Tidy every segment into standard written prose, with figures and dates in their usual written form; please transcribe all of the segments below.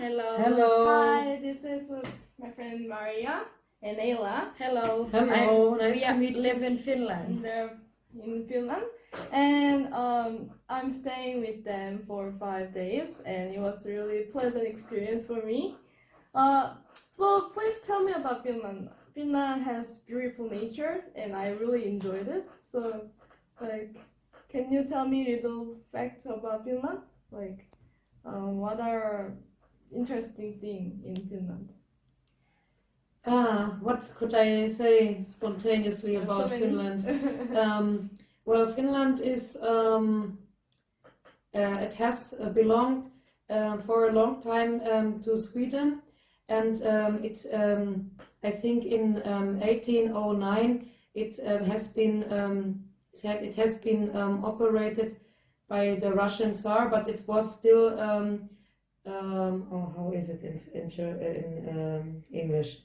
Hello. Hello. Hi, this is my friend Maria and Ayla. Hello. Hello. Nice to We meet you. live in Finland. They're in Finland, and I'm staying with them for 5 days, and it was a really pleasant experience for me. So please tell me about Finland. Finland has beautiful nature, and I really enjoyed it. So, can you tell me little facts about Finland? What are interesting things in Finland? What could I say spontaneously There's about so many. Finland? Well, Finland is, it has belonged for a long time to Sweden, and I think in 1809 it has been operated by the Russian Tsar, but it was still how is it in English?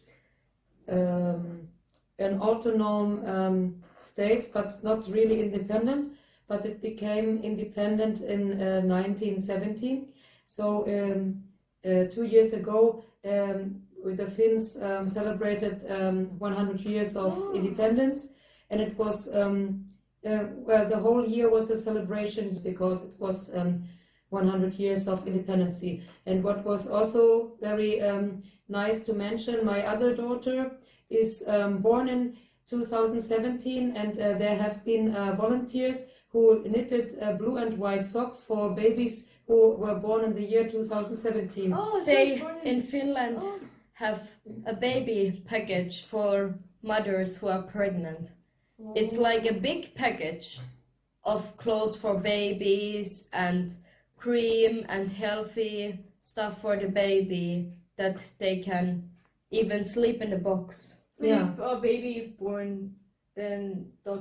An autonomous state, but not really independent. But it became independent in 1917. So 2 years ago, the Finns celebrated 100 years of independence, and it was well, the whole year was a celebration because it was 100 years of independence. And what was also very nice to mention, my other daughter is born in 2017, and there have been volunteers who knitted blue and white socks for babies who were born in the year 2017. Oh, They in Finland have a baby package for mothers who are pregnant. It's like a big package of clothes for babies and cream and healthy stuff for the baby that they can even sleep in the box. So Yeah. if a baby is born, then the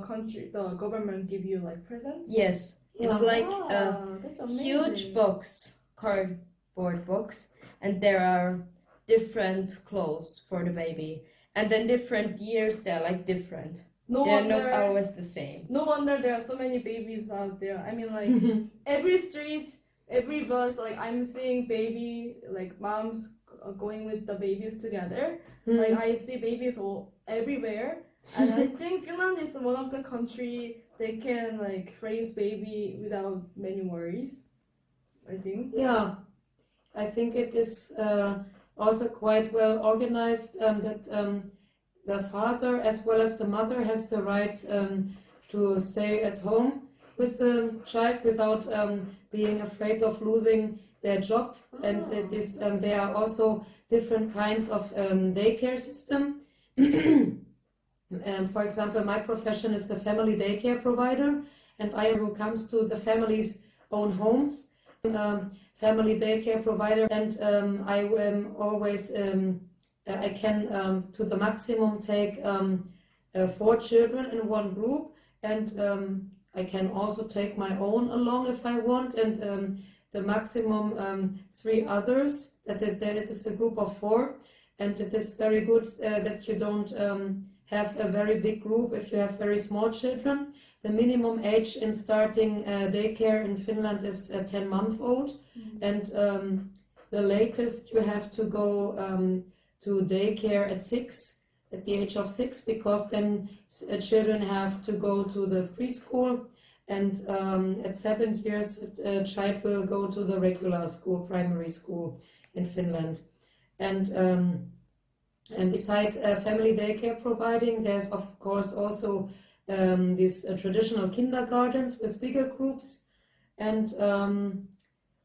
government give you like presents? Yes, it's Yeah. like a That's amazing. huge box, cardboard box, and there are different clothes for the baby. And then different years, they're like different. No They're wonder, not always the same. no wonder there are so many babies out there. I mean, like every street, every bus, like I'm seeing baby, like moms going with the babies together. Like I see babies all everywhere, and I think Finland is one of the country that can like raise baby without many worries. I think. Yeah, I think it is also quite well organized that the father as well as the mother has the right to stay at home with the child without being afraid of losing their job. And it is there are also different kinds of daycare system. For example, my profession is a family daycare provider, and I who comes to the family's own homes. Family daycare provider, and I always I can to the maximum take 4 children in one group, and I can also take my own along if I want, and the maximum 3 others. That it is a group of 4, and it is very good that you don't have a very big group if you have very small children. The minimum age in starting daycare in Finland is 10 months old, and the latest you have to go to daycare at the age of 6, because then children have to go to the preschool, and at 7 years a child will go to the regular school, primary school in Finland. And besides family daycare providing, there's of course also these traditional kindergartens with bigger groups. And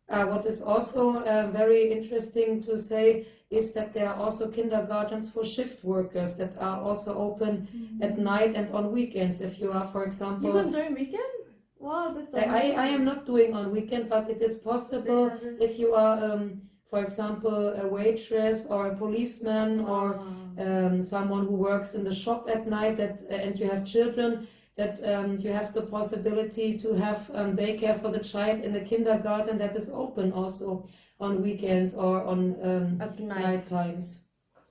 what is also very interesting to say is that there are also kindergartens for shift workers that are also open at night and on weekends. If you are, for example... Even during weekend? Wow, that's amazing. I am not doing on weekend, but it is possible if you are... for example, a waitress or a policeman or someone who works in the shop at night, and you have children, that you have the possibility to have daycare for the child in the kindergarten that is open also on weekend or on At night. night times.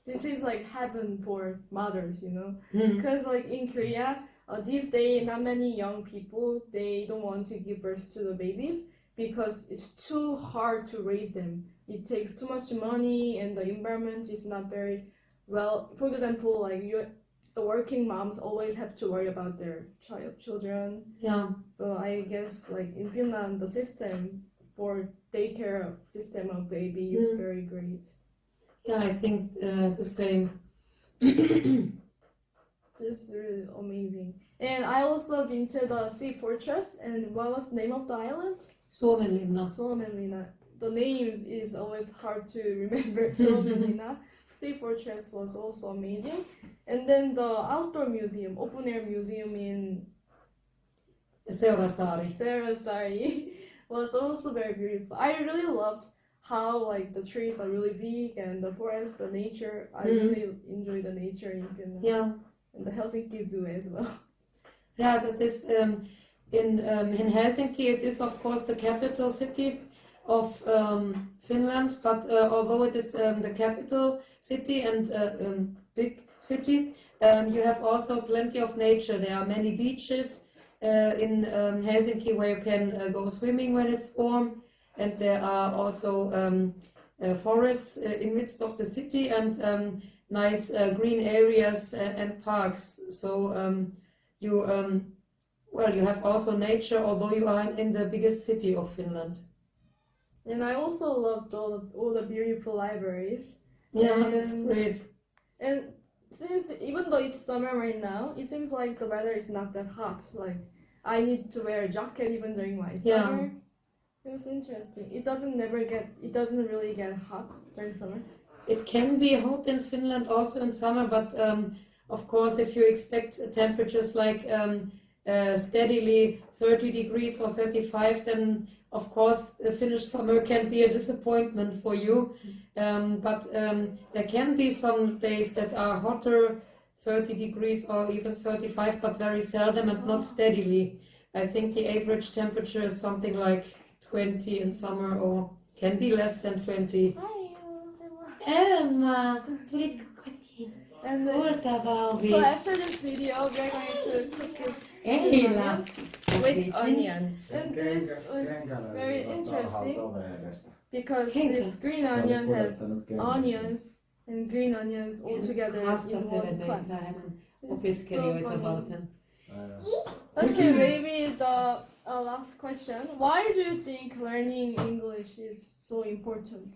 This is like heaven for mothers, you know? Mm. Because like in Korea, these days, not many young people, they don't want to give birth to the babies because it's too hard to raise them. it takes too much money and the environment is not very well. For example, like the working moms always have to worry about their children. Yeah. But I guess like in Finland, the system for daycare system of baby is very great. Yeah, I think the same. This is really amazing. And I also been to the sea fortress. And what was the name of the island? Suomenlinna. Suomenlinna. The name is always hard to remember. Suomenlinna. Sea fortress was also amazing. And then the outdoor museum, open air museum in Seurasaari was also very beautiful. I really loved how like the trees are really big and the forest, the nature. I really enjoy the nature in Finland. Yeah. And the Helsinki Zoo as well. Yeah, that is in Helsinki. It is of course the capital city of Finland, but although it is the capital city and big city, you have also plenty of nature. There are many beaches in Helsinki where you can go swimming when it's warm, and there are also forests in midst of the city and nice green areas and parks. So you have also nature, although you are in the biggest city of Finland. And I also loved all the beautiful libraries. Yeah, And- that's great. And since even though it's summer right now, it seems like the weather is not that hot. Like I need to wear a jacket even during my summer. It was interesting. It doesn't really get hot during summer. It can be hot in Finland also in summer, but of course, if you expect temperatures like steadily 30 degrees or 35, then of course the Finnish summer can be a disappointment for you. But there can be some days that are hotter, 30 degrees or even 35, but very seldom and not steadily. I think the average temperature is something like 20 in summer, or can be less than 20. Emma, tulitko kotiin? And then, Kulta valmis. so after this video, we're going to cook this Eila. With onions. And this was very interesting because this green onion has onions and green onions all together in one plant. It's so funny. Okay, maybe the last question. Why do you think learning English is so important?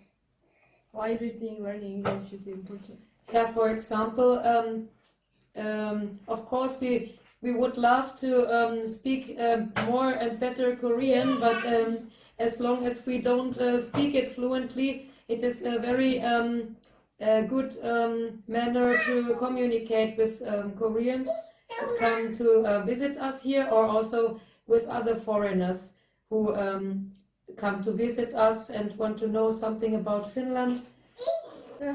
Why do you think learning English is important? Yeah, for example, of course we would love to speak more and better Korean, but as long as we don't speak it fluently, it is a very good manner to communicate with Koreans that come to visit us here, or also with other foreigners who come to visit us and want to know something about Finland.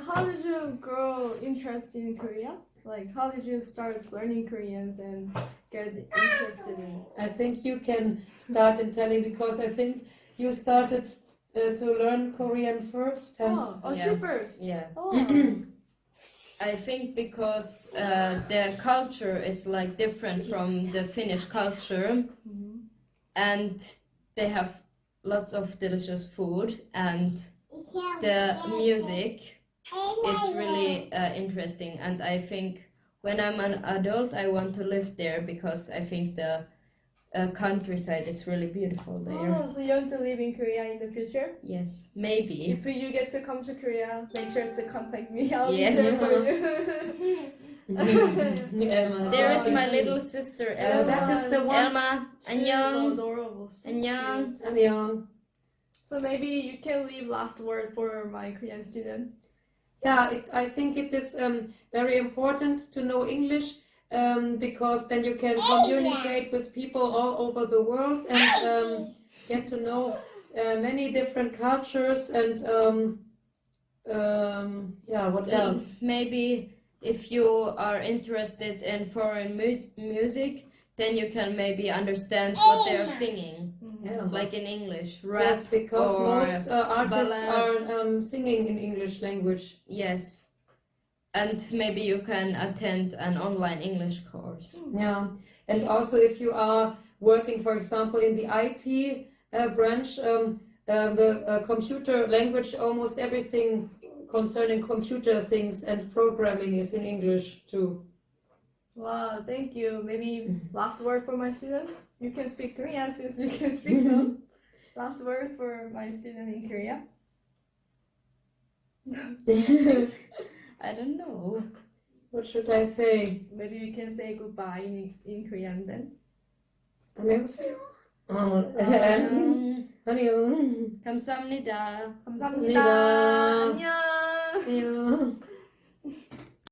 How did you grow interest in Korea? Like, how did you start learning Koreans and get interested in it? I think you can start in telling, because I think you started to learn Korean first. And She first. Yeah. Oh. I think because their culture is like different from the Finnish culture, and they have lots of delicious food, and the music is really interesting. And I think when I'm an adult, I want to live there because I think the countryside is really beautiful there. Oh, so you want to live in Korea in the future? Yes, maybe. If you get to come to Korea, make sure to contact me. I'll Yes. be there for you. There is my little sister Elma. that is the one. Elma, She's 안녕. adorable. So 안녕. cute. Annyeong. So maybe you can leave last word for my Korean student. Yeah, I think it is very important to know English, because then you can communicate with people all over the world and get to know many different cultures and what else? Maybe if you are interested in foreign music, then you can maybe understand what they are singing, Yeah. like in English, rap. Yes, because or most artists ballads. are singing in English language. Yes, and maybe you can attend an online English course. Yeah, and also if you are working, for example, in the IT branch, the computer language, almost everything concerning computer things and programming is in English too. Wow, thank you. Maybe last word for my student? You can speak Korean since you can speak some. Last word for my student in Korea? I don't know. What should I say? Maybe we can say goodbye in Korean then. 안녕하세요. 안녕. 감사합니다. 감사합니다. 감사합니다. 안녕. 안녕.